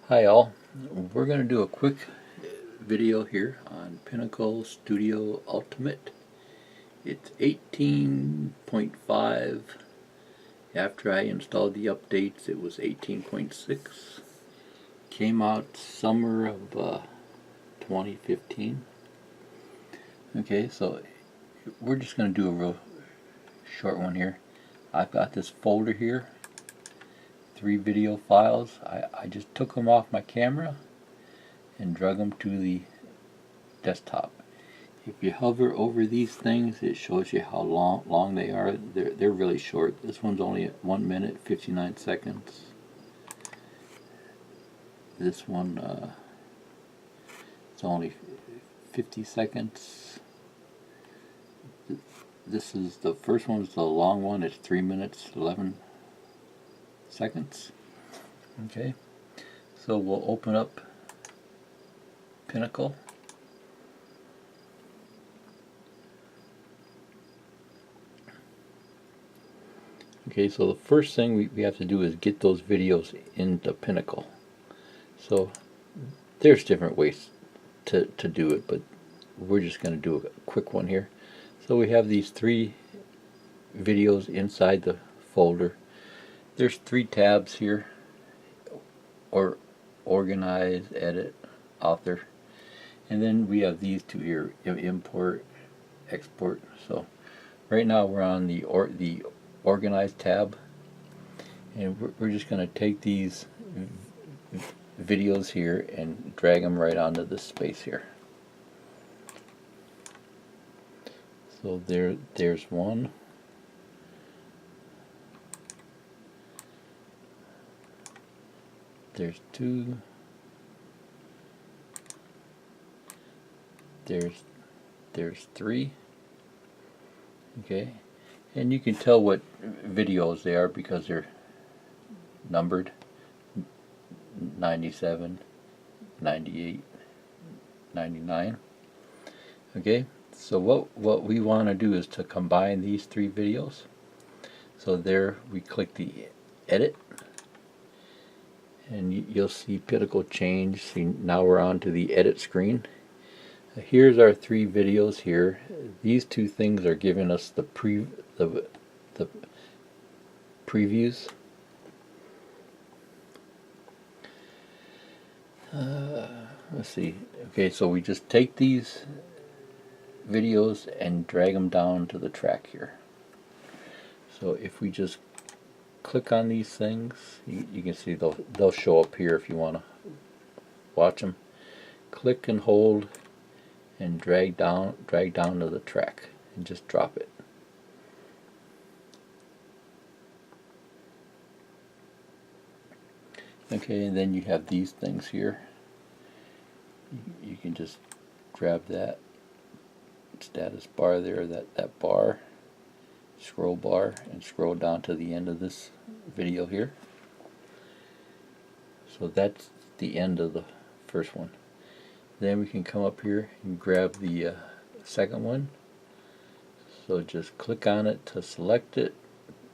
Hi all, we're going to do a quick video here on Pinnacle Studio Ultimate. It's 18.5. After I installed the updates it was 18.6. Came out summer of 2015. Okay, so we're just going to do a real short one here. I've got this folder here, 3 video files. I just took them off my camera and drag them to the desktop. If you hover over these things, it shows you how long they are. They're really short. This one's only 1 minute 59 seconds. This one it's only 50 seconds. This is the first one, is the long one. It's 3 minutes 11 seconds. Okay, so we'll open up Pinnacle. Okay, so the first thing we have to do is get those videos into Pinnacle. So there's different ways to do it, but we're just going to do a quick one here. So we have these 3 videos inside the folder. There's 3 tabs here, or organize, edit, author, and then we have these 2 here, import, export. So right now we're on the organize tab, and we're just going to take these videos here and drag them right onto this space here. So there's one. There's 2. There's 3. Okay, and you can tell what videos they are because they're numbered: 97, 98, 99. Okay, so what we want to do is to combine these 3 videos. So there we click the edit, and you'll see Pinnacle change. See, now we're on to the edit screen. Here's our 3 videos here. These 2 things are giving us the previews. Let's see. Okay, so we just take these videos and drag them down to the track here. So if we just click on these things, you can see they'll show up here if you want to watch them. Click and hold and drag down to the track and just drop it. Okay, and then you have these things here. You can just grab that status bar there, that bar, scroll bar, and scroll down to the end of this video here. So that's the end of the first one. Then we can come up here and grab the second one. So just click on it to select it,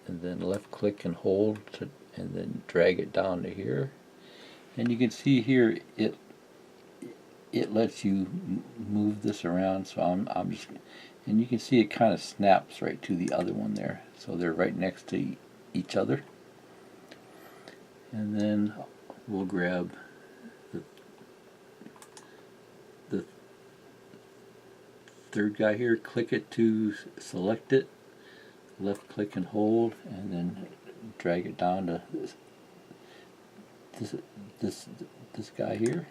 and then left click and hold and then drag it down to here. And you can see here it lets you move this around. So I'm just, and you can see it kind of snaps right to the other one there. So they're right next to each other. And then we'll grab the third guy here, click it to select it, left click and hold, and then drag it down to this guy here.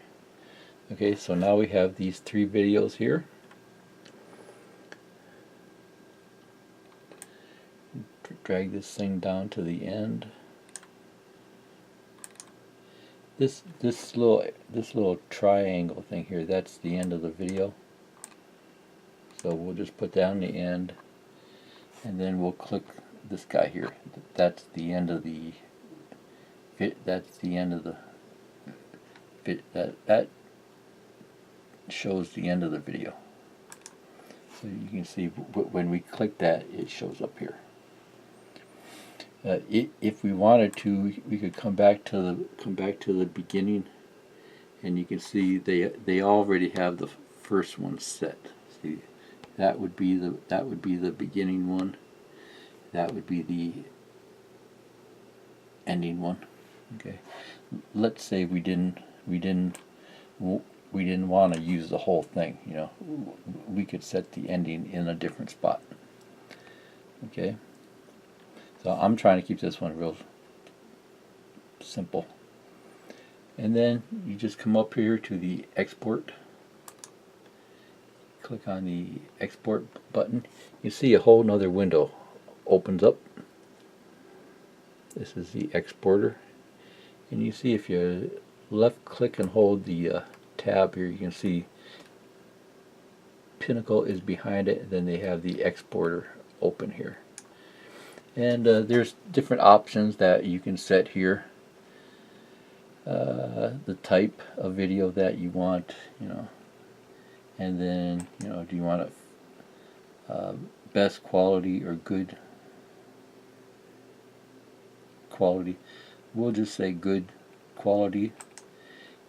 Okay, so now we have these 3 videos here. Drag this thing down to the end. This little triangle thing here, that's the end of the video. So we'll just put that on the end, and then we'll click this guy here. That's the end of the that's the end of the that shows the end of the video. So you can see when we click that, it shows up here. If we wanted to, we could come back to the beginning and you can see they already have the first one set. See, that would be the beginning one. That would be the ending one. Okay. Let's say we didn't want to use the whole thing. You know, we could set the ending in a different spot. Okay. So I'm trying to keep this one real simple. And then you just come up here to the export. Click on the export button. You see a whole nother window opens up. This is the exporter. And you see if you left click and hold the tab here, you can see Pinnacle is behind it, and then they have the exporter open here. And there's different options that you can set here. The type of video that you want, you know, and then, you know, do you want it best quality or good quality? We'll just say good quality,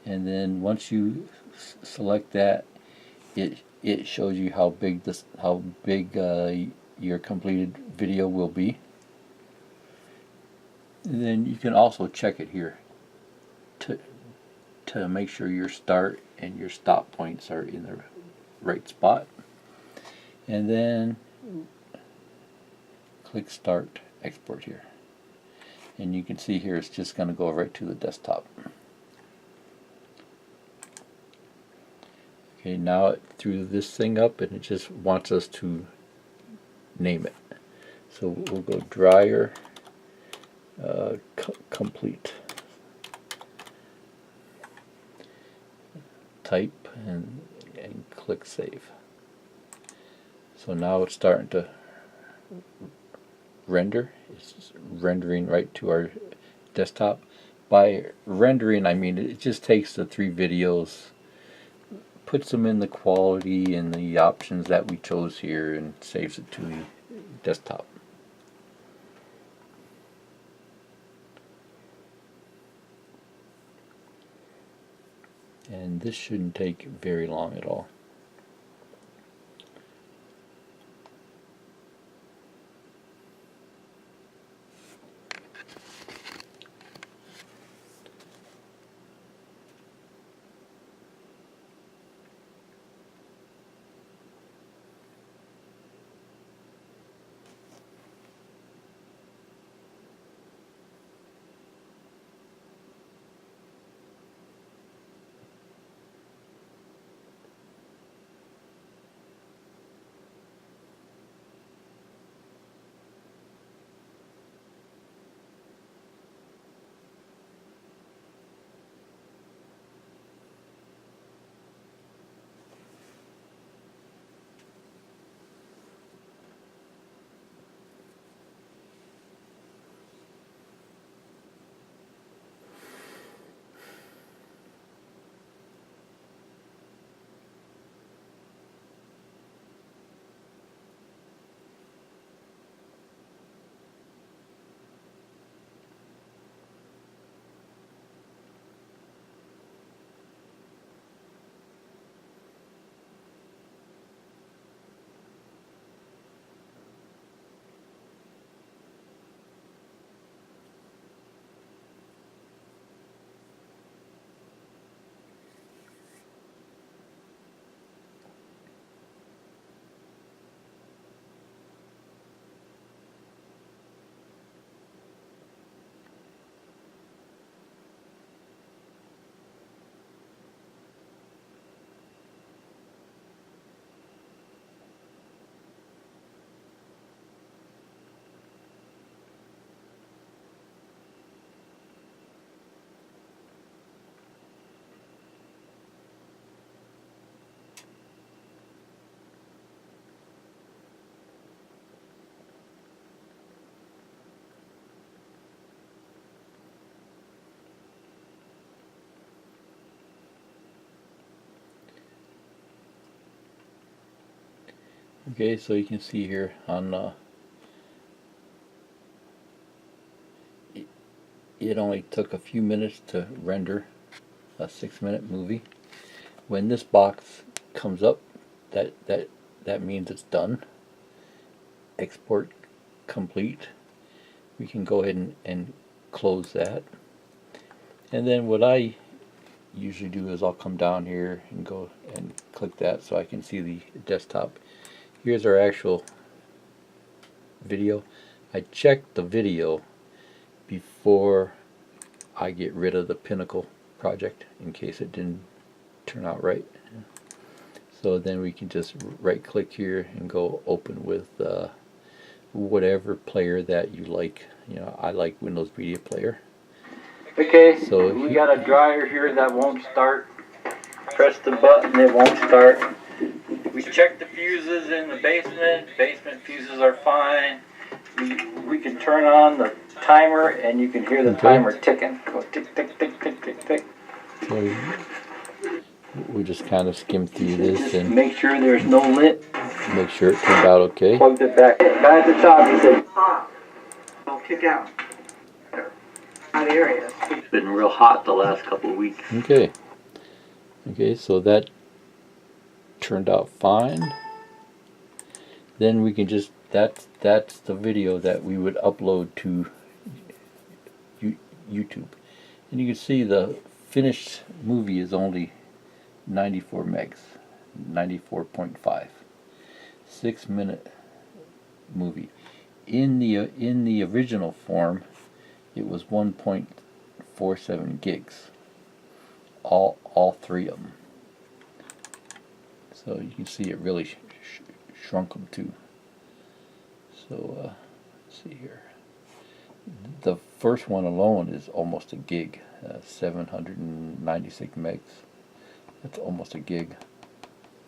and then once you select that, it shows you how big your completed video will be. And then you can also check it here to make sure your start and your stop points are in the right spot. And then click Start Export here. And you can see here it's just going to go right to the desktop. Okay, now it threw this thing up and it just wants us to name it. So we'll go dryer complete. Type and click save. So now it's starting to render. It's rendering right to our desktop. By rendering, I mean it just takes the 3 videos, puts them in the quality and the options that we chose here, and saves it to the desktop. And this shouldn't take very long at all. Okay, so you can see here on it only took a few minutes to render a 6-minute movie. When this box comes up, that means it's done. Export complete. We can go ahead and close that. And then what I usually do is I'll come down here and go and click that so I can see the desktop. Here's our actual video. I checked the video before I get rid of the Pinnacle project in case it didn't turn out right. So then we can just right click here and go open with whatever player that you like. You know, I like Windows Media Player. Okay, So we got a dryer here that won't start. Press the button, it won't start. We checked the fuses in the basement. Basement fuses are fine. We can turn on the timer and you can hear the timer ticking. Go tick, tick, tick, tick, tick, tick. So we just kind of skim through this and make sure there's no lit. Make sure it turned out okay. Plugged it back. Guy at the top, he said, hot. Don't kick out. Out of the area. It's been real hot the last couple of weeks. Okay. Okay, so that turned out fine. Then we can just, that's the video that we would upload to YouTube. And you can see the finished movie is only 94 megs, 94.5. 6-minute movie. In the original form, it was 1.47 gigs. All three of them. So you can see it really shrunk them too. So let's see here. The first one alone is almost a gig, 796 megs. That's almost a gig,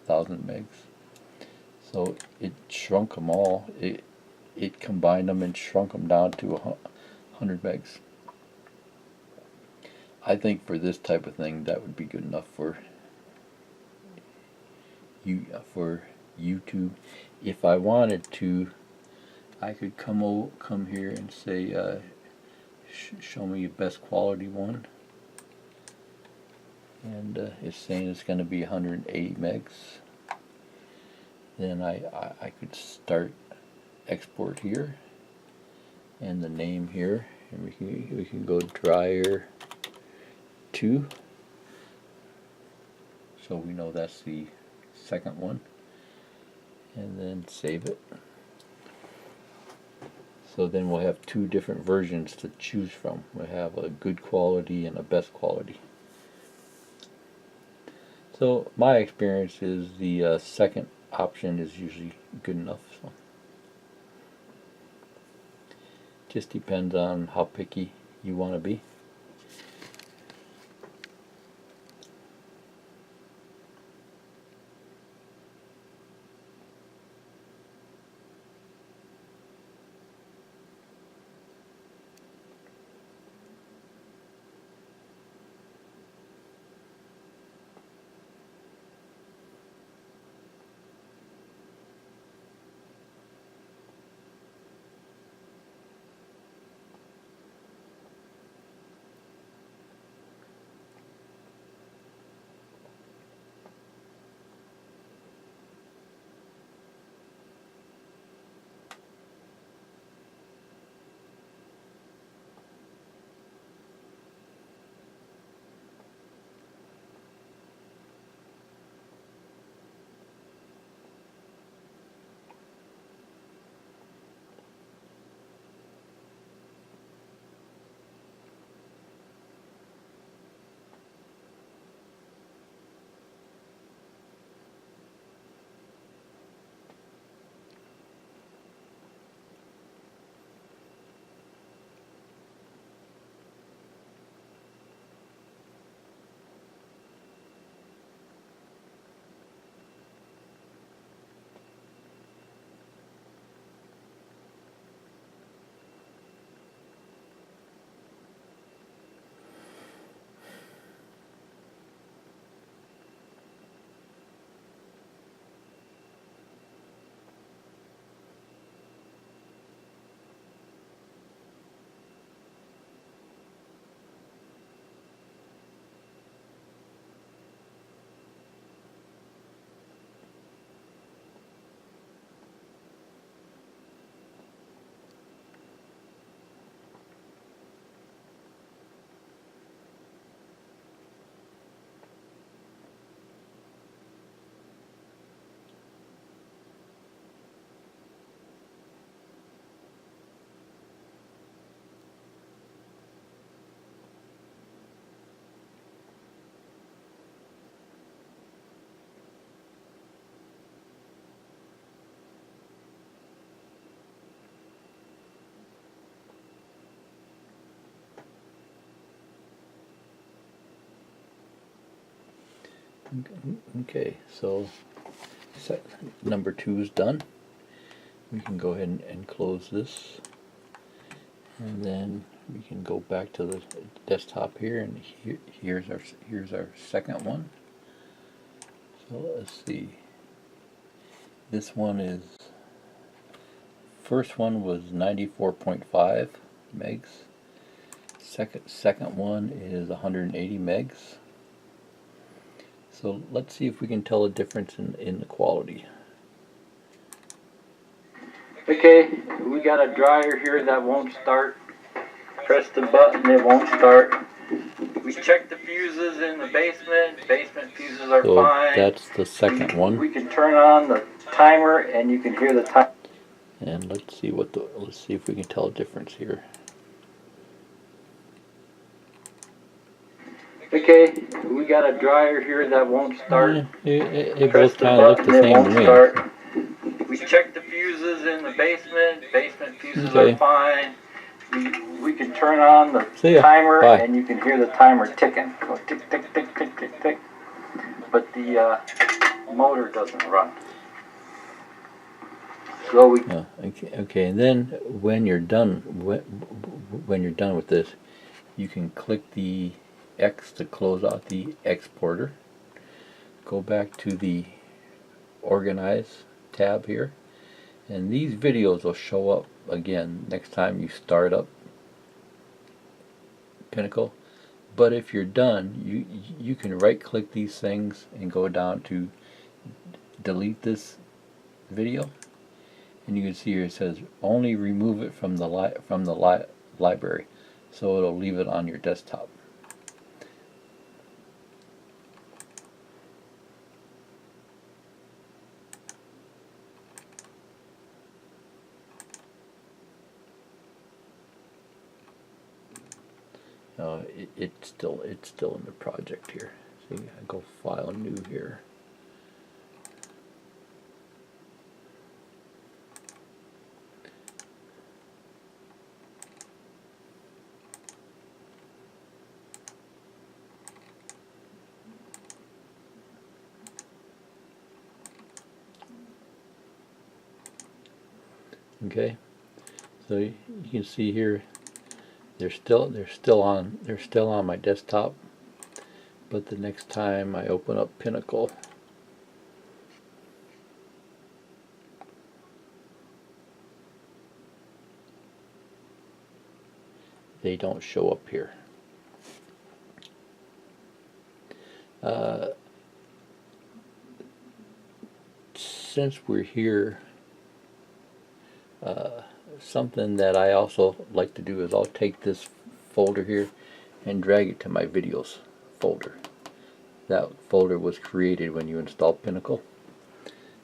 1,000 megs. So it shrunk them all. It combined them and shrunk them down to 100 megs. I think for this type of thing that would be good enough for YouTube. If I wanted to, I could come here and say show me your best quality one, and it's saying it's going to be 180 megs. Then I could start export here and the name here, and we can go dryer 2, so we know that's the second one, and then save it. So then we'll have two different versions to choose from. We'll have a good quality and a best quality. So my experience is the second option is usually good enough. So just depends on how picky you want to be. Okay, so number 2 is done. We can go ahead and close this, and then we can go back to the desktop here, and here's our second one. So let's see. This one is, first one was 94.5 megs. Second one is 180 megs. So let's see if we can tell a difference in the quality. Okay, we got a dryer here that won't start. Press the button, it won't start. We checked the fuses in the basement. Basement fuses are So fine. that's the second one. We can turn on the timer and you can hear the timer. And let's see if we can tell a difference here. Okay, we got a dryer here that won't start. They Press both the kind of look button, the it same won't to me. start. We checked the fuses in the basement. Basement fuses Okay. are fine. We can turn on the See ya. timer Bye. and you can hear the timer ticking. Go tick, tick, tick, tick, tick, tick. But the motor doesn't run. So we Okay, and then when you're done with this, you can click the X to close out the exporter. Go back to the Organize tab here, and these videos will show up again next time you start up Pinnacle. But if you're done, you can right click these things and go down to delete this video, and you can see here it says only remove it from the library, so it'll leave it on your desktop. It's still in the project here. See, I go File, New here. Okay, so you can see here they're still on my desktop, but the next time I open up Pinnacle, they don't show up here. Since we're here, something that I also like to do is I'll take this folder here and drag it to my videos folder. That folder was created when you install Pinnacle,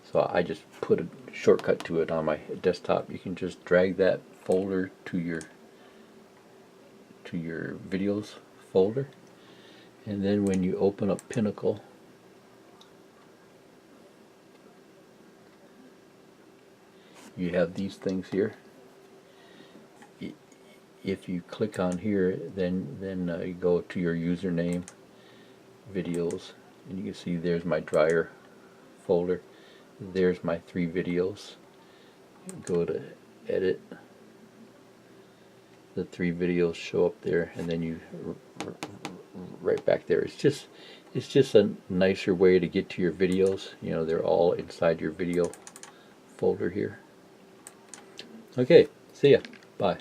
so I just put a shortcut to it on my desktop. You can just drag that folder to your videos folder, and then when you open up Pinnacle, you have these things here. If you click on here, then you go to your username, videos, and you can see there's my dryer folder. There's my 3 videos. Go to edit. The 3 videos show up there, and then you right back there. It's just a nicer way to get to your videos. You know, they're all inside your video folder here. Okay, see ya. Bye.